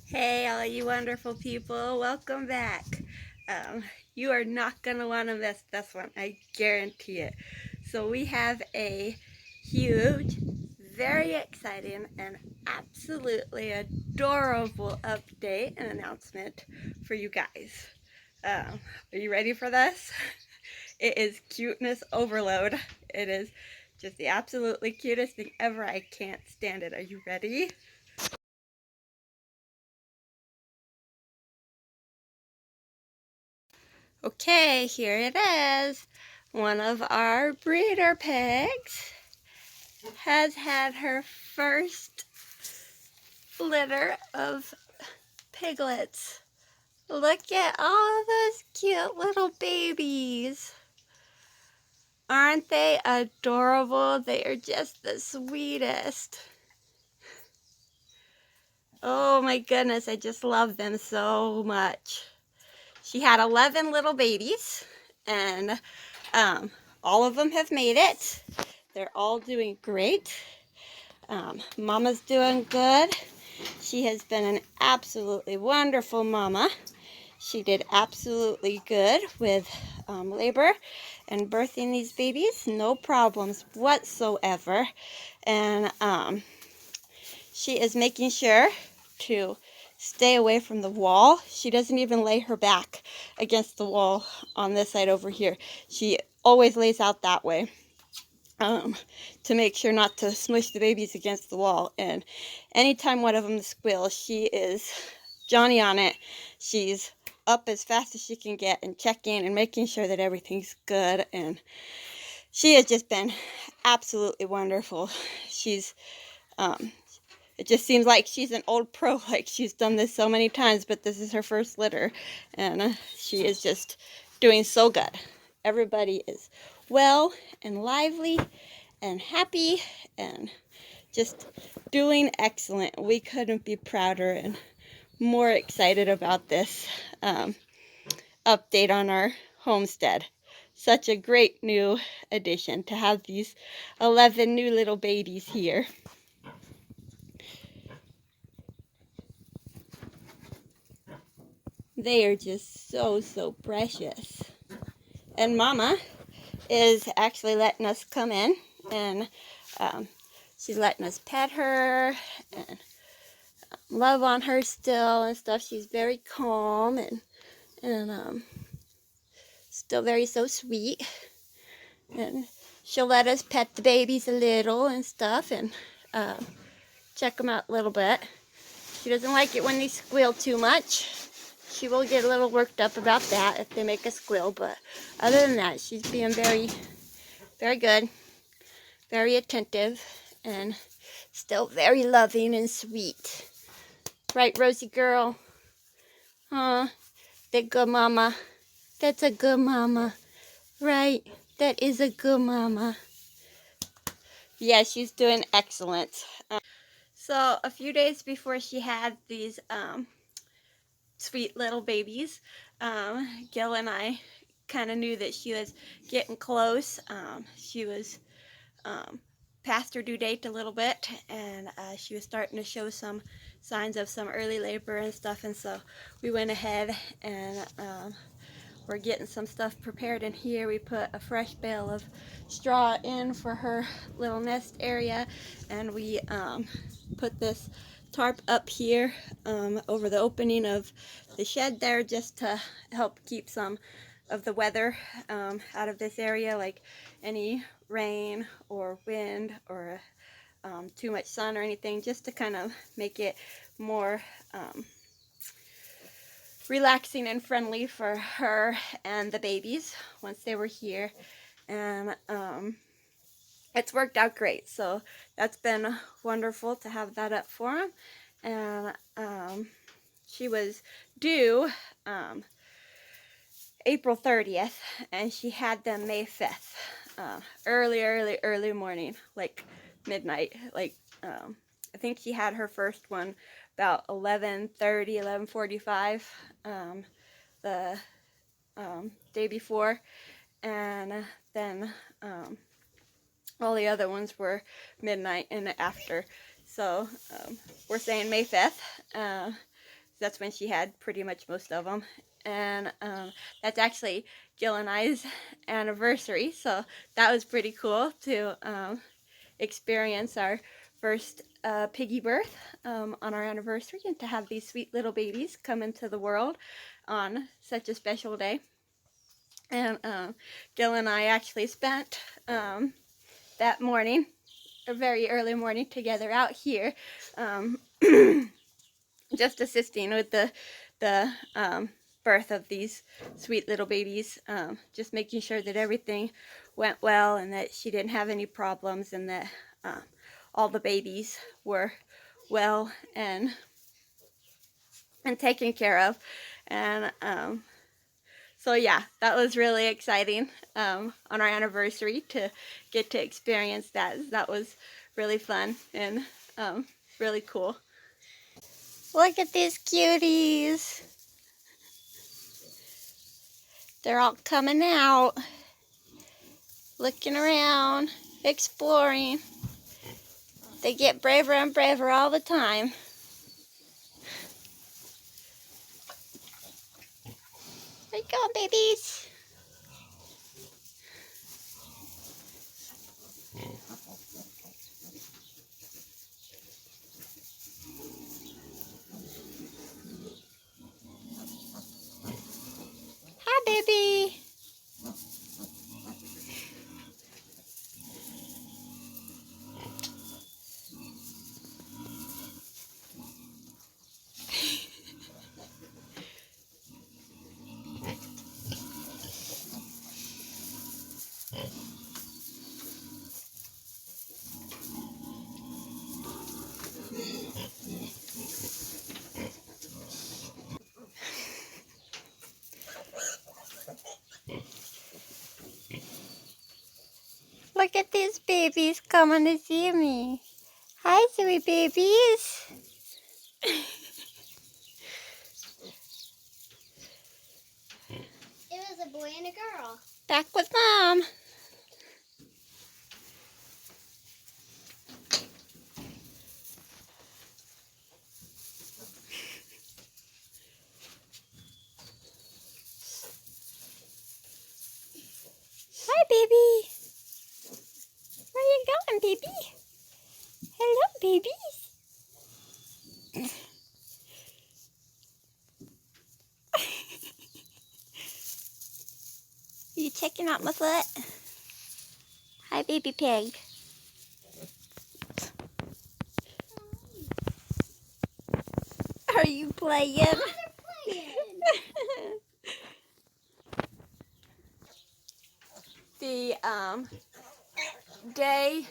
Hey, all you wonderful people, welcome back. You are not going to want to miss this one, I guarantee it. So, we have a huge, very exciting, and absolutely adorable update and announcement for you guys. Are you ready for this? It is cuteness overload. It is just the absolutely cutest thing ever. I can't stand it. Are you ready? Okay, here it is. One of our breeder pigs has had her first litter of piglets. Look at all those cute little babies. Aren't they adorable? They are just the sweetest. Oh my goodness, I just love them so much. She had 11 little babies, and all of them have made it. They're all doing great. Mama's doing good. She has been an absolutely wonderful mama. She did absolutely good with labor and birthing these babies. No problems whatsoever. And she is making sure to stay away from the wall. She doesn't even lay her back against the wall on this side over here. She always lays out that way. To make sure not to smush the babies against the wall. And anytime one of them squeals, she is Johnny on it. She's up as fast as she can get and checking and making sure that everything's good. And she has just been absolutely wonderful. She's, it just seems like she's an old pro, like she's done this so many times, but this is her first litter. And she is just doing so good. Everybody is well and lively and happy and just doing excellent. We couldn't be prouder and more excited about this update on our homestead. Such a great new addition to have these 11 new little babies here. They are just so precious. And Mama is actually letting us come in, and she's letting us pet her and love on her still and stuff. She's very calm and still very so sweet. And she'll let us pet the babies a little and stuff and check them out a little bit. She doesn't like it when they squeal too much. She will get a little worked up about that if they make a squeal, but other than that, she's being very good, very attentive, and still very loving and sweet. Right, Rosie girl? Huh? That good mama. That's a good mama. Right? That is a good mama. Yeah, she's doing excellent. So a few days before she had these sweet little babies, Gil and I kind of knew that she was getting close. She was past her due date a little bit, and she was starting to show some signs of some early labor and stuff, and so we went ahead and we're getting some stuff prepared in here. We put a fresh bale of straw in for her little nest area, and we put this tarp up here over the opening of the shed there, just to help keep some of the weather out of this area, like any rain or wind or too much sun or anything, just to kind of make it more relaxing and friendly for her and the babies once they were here. And it's worked out great, so that's been wonderful to have that up for them. And she was due April 30th, and she had them May 5th. Early morning, like midnight. Like I think she had her first one about 11:30, 11:45 the day before, and then all the other ones were midnight and after. So we're saying May 5th. That's when she had pretty much most of them. And that's actually Jill and I's anniversary, so that was pretty cool to experience our first piggy birth on our anniversary, and to have these sweet little babies come into the world on such a special day. And Jill and I actually spent that morning, a very early morning, together out here, just assisting with the birth of these sweet little babies, just making sure that everything went well and that she didn't have any problems, and that all the babies were well and taken care of. And so yeah, that was really exciting on our anniversary to get to experience that. That was really fun and really cool. Look at these cuties. They're all coming out, looking around, exploring. They get braver and braver all the time. Where you going, babies? Hi, baby. Look at these babies coming to see me. Hi, sweet babies. It was a boy and a girl. Back with Mom. Hi, baby. Where you going, baby? Hello, babies. You checking out my foot? Hi, baby pig. Are you playing? Oh, they're playing. The day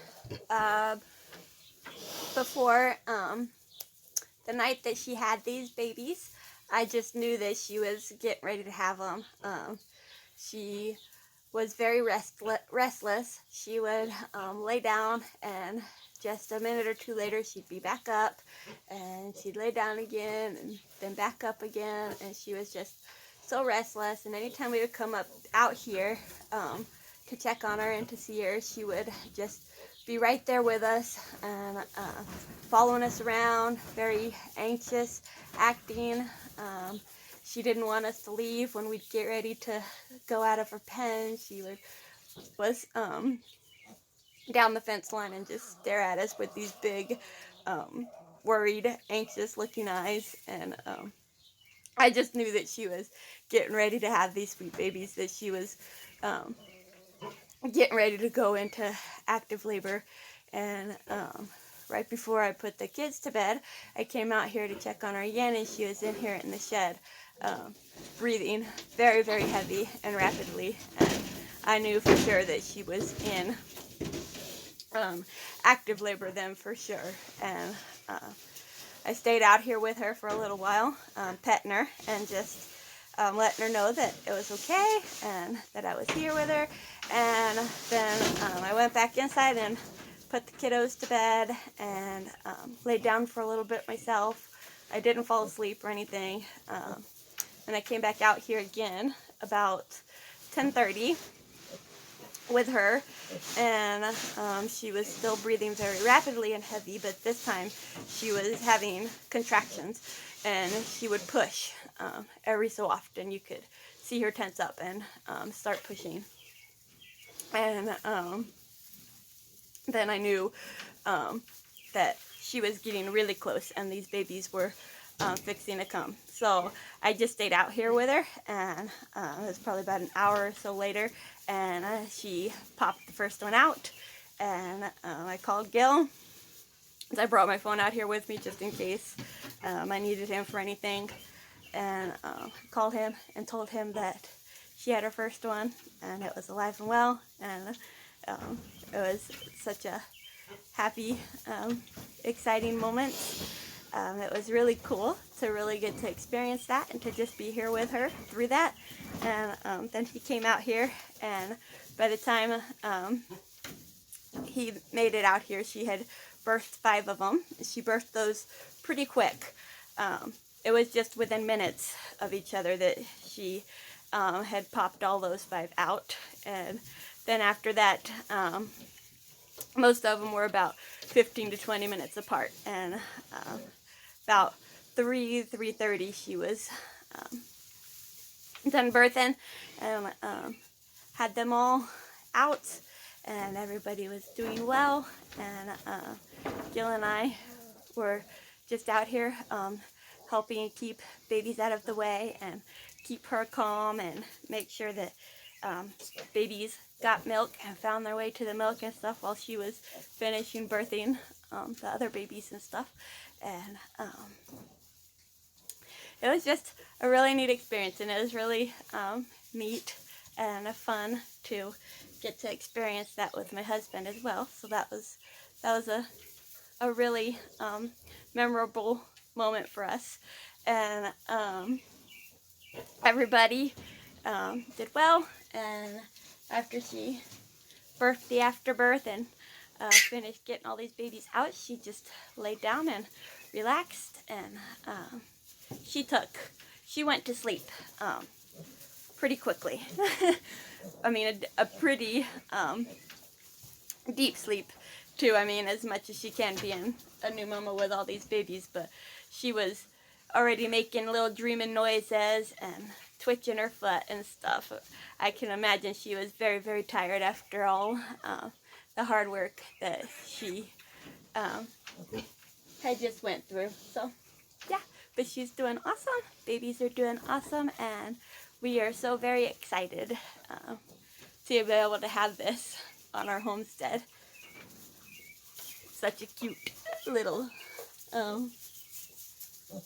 before the night that she had these babies, I just knew that she was getting ready to have them. She was very restless. She would lay down, and just a minute or two later she'd be back up, and she'd lay down again and then back up again, and she was just so restless. And anytime we would come up out here to check on her and to see her, she would just be right there with us and following us around, very anxious acting. She didn't want us to leave when we'd get ready to go out of her pen. She was down the fence line and just stare at us with these big, worried, anxious looking eyes. And I just knew that she was getting ready to have these sweet babies, that she was getting ready to go into active labor. And right before I put the kids to bed, I came out here to check on her again, and she was in here in the shed, breathing very, very heavy and rapidly. And I knew for sure that she was in active labor then, for sure. And I stayed out here with her for a little while, petting her and just letting her know that it was okay and that I was here with her. And then I went back inside and put the kiddos to bed and laid down for a little bit myself. I didn't fall asleep or anything. And I came back out here again about 10:30 with her, and she was still breathing very rapidly and heavy, but this time she was having contractions. and she would push every so often. You could see her tense up and start pushing. And then I knew that she was getting really close and these babies were fixing to come. So I just stayed out here with her, and it was probably about an hour or so later, and she popped the first one out, and I called Gil. I brought my phone out here with me just in case I needed him for anything, and called him and told him that she had her first one and it was alive and well, and it was such a happy, exciting moment. It was really cool to really get to experience that and to just be here with her through that. And then he came out here, and by the time he made it out here, she had birthed 5 of them. She birthed those pretty quick. It was just within minutes of each other that she had popped all those 5 out. And then after that, most of them were about 15 to 20 minutes apart. And about 3:30 she was done birthing, and had them all out, and everybody was doing well. And Jill and I were just out here helping keep babies out of the way and keep her calm and make sure that babies got milk and found their way to the milk and stuff while she was finishing birthing the other babies and stuff. And it was just a really neat experience, and it was really neat and fun to get to experience that with my husband as well. So that was a really memorable moment for us. And everybody did well, and after she birthed the afterbirth and finished getting all these babies out, she just laid down and relaxed, and she went to sleep pretty quickly. I mean, a pretty deep sleep too. I mean, as much as she can being a new mama with all these babies, but she was already making little dreaming noises and twitching her foot and stuff. I can imagine she was very, very tired after all the hard work that she had just went through. So yeah, but she's doing awesome. Babies are doing awesome, and we are so very excited to be able to have this on our homestead. Such a cute little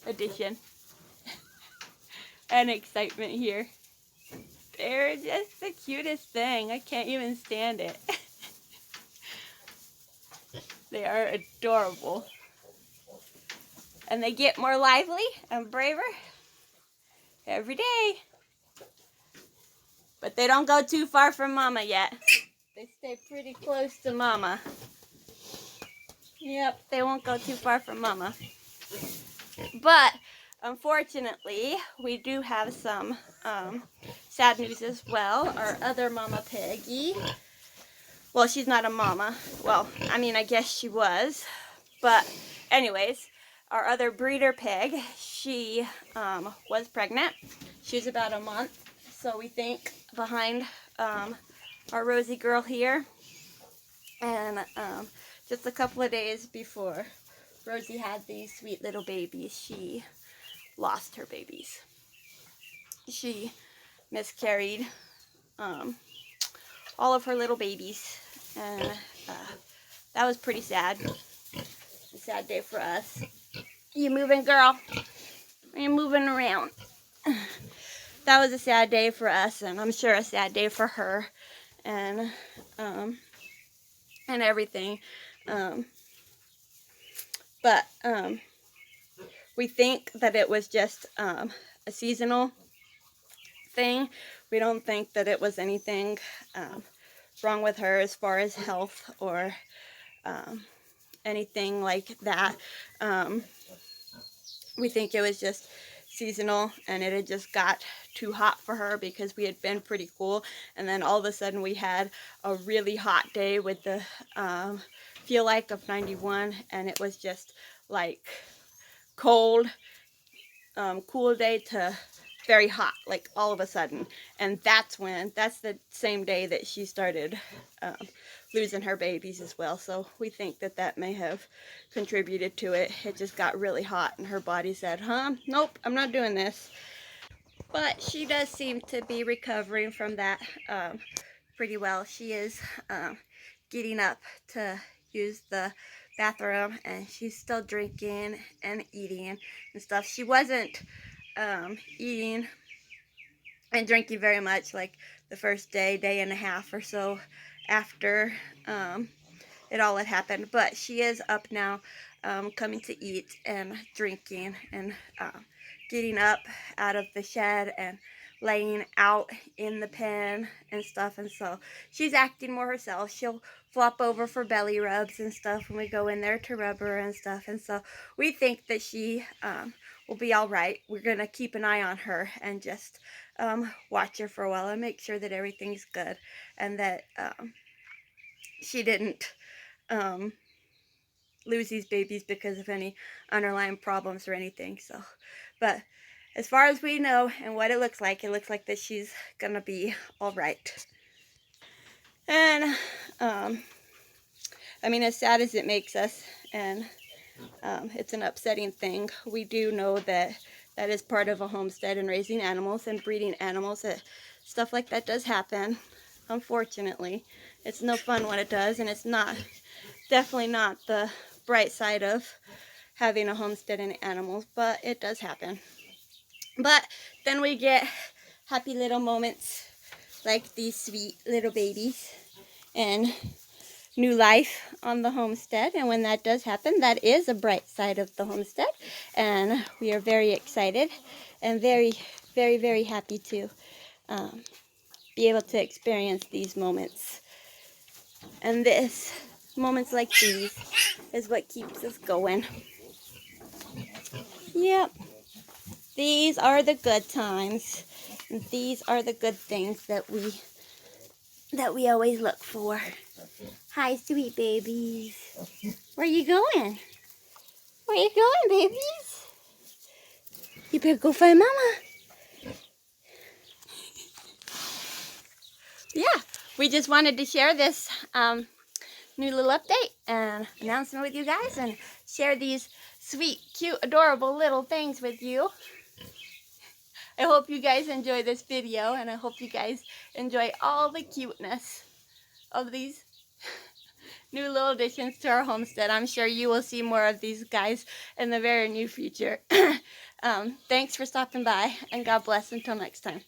addition and excitement here. They're just the cutest thing. I can't even stand it. They are adorable. And they get more lively and braver every day. But they don't go too far from Mama yet. They stay pretty close to Mama. Yep, they won't go too far from Mama. But unfortunately, we do have some sad news as well. Our other Mama Peggy, well, she's not a mama. Well, I mean, I guess she was. But anyways, our other breeder pig, she was pregnant. She was about a month, so we think, behind our Rosie girl here. And just a couple of days before Rosie had these sweet little babies, she lost her babies. She miscarried all of her little babies, and that was pretty sad. A sad day for us. You moving, girl? Are you moving around? That was a sad day for us, and I'm sure a sad day for her, and everything. But we think that it was just a seasonal thing. We don't think that it was anything wrong with her as far as health or anything like that. We think it was just seasonal, and it had just got too hot for her because we had been pretty cool, and then all of a sudden we had a really hot day with the feel like of 91, and it was just like cold cool day to very hot, like all of a sudden. And that's the same day that she started losing her babies as well. So we think that that may have contributed to it. It just got really hot and her body said, nope, I'm not doing this. But she does seem to be recovering from that pretty well. She is getting up to use the bathroom, and she's still drinking and eating and stuff. She wasn't eating and drinking very much like the first day and a half or so after it all had happened, but she is up now, coming to eat and drinking and getting up out of the shed and laying out in the pen and stuff. And so she's acting more herself. She'll flop over for belly rubs and stuff when we go in there to rub her and stuff. And so we think that she will be all right. We're going to keep an eye on her and just watch her for a while and make sure that everything's good and that she didn't lose these babies because of any underlying problems or anything. So, but as far as we know and what it looks like that she's gonna be all right. And I mean, as sad as it makes us, and it's an upsetting thing, we do know that that is part of a homestead and raising animals and breeding animals, that stuff like that does happen. Unfortunately, it's no fun when it does, and it's definitely not the bright side of having a homestead and animals, but it does happen. But then we get happy little moments like these sweet little babies and new life on the homestead. And when that does happen, that is a bright side of the homestead, and we are very excited and very, very, very happy to be able to experience these moments. And moments like these is what keeps us going. Yep. These are the good times. And these are the good things that we always look for. Hi, sweet babies. Where you going? Where you going, babies? You better go find Mama. Yeah, we just wanted to share this new little update and announcement with you guys and share these sweet, cute, adorable little things with you. I hope you guys enjoy this video, and I hope you guys enjoy all the cuteness of these new little additions to our homestead. I'm sure you will see more of these guys in the very near future. Thanks for stopping by, and God bless until next time.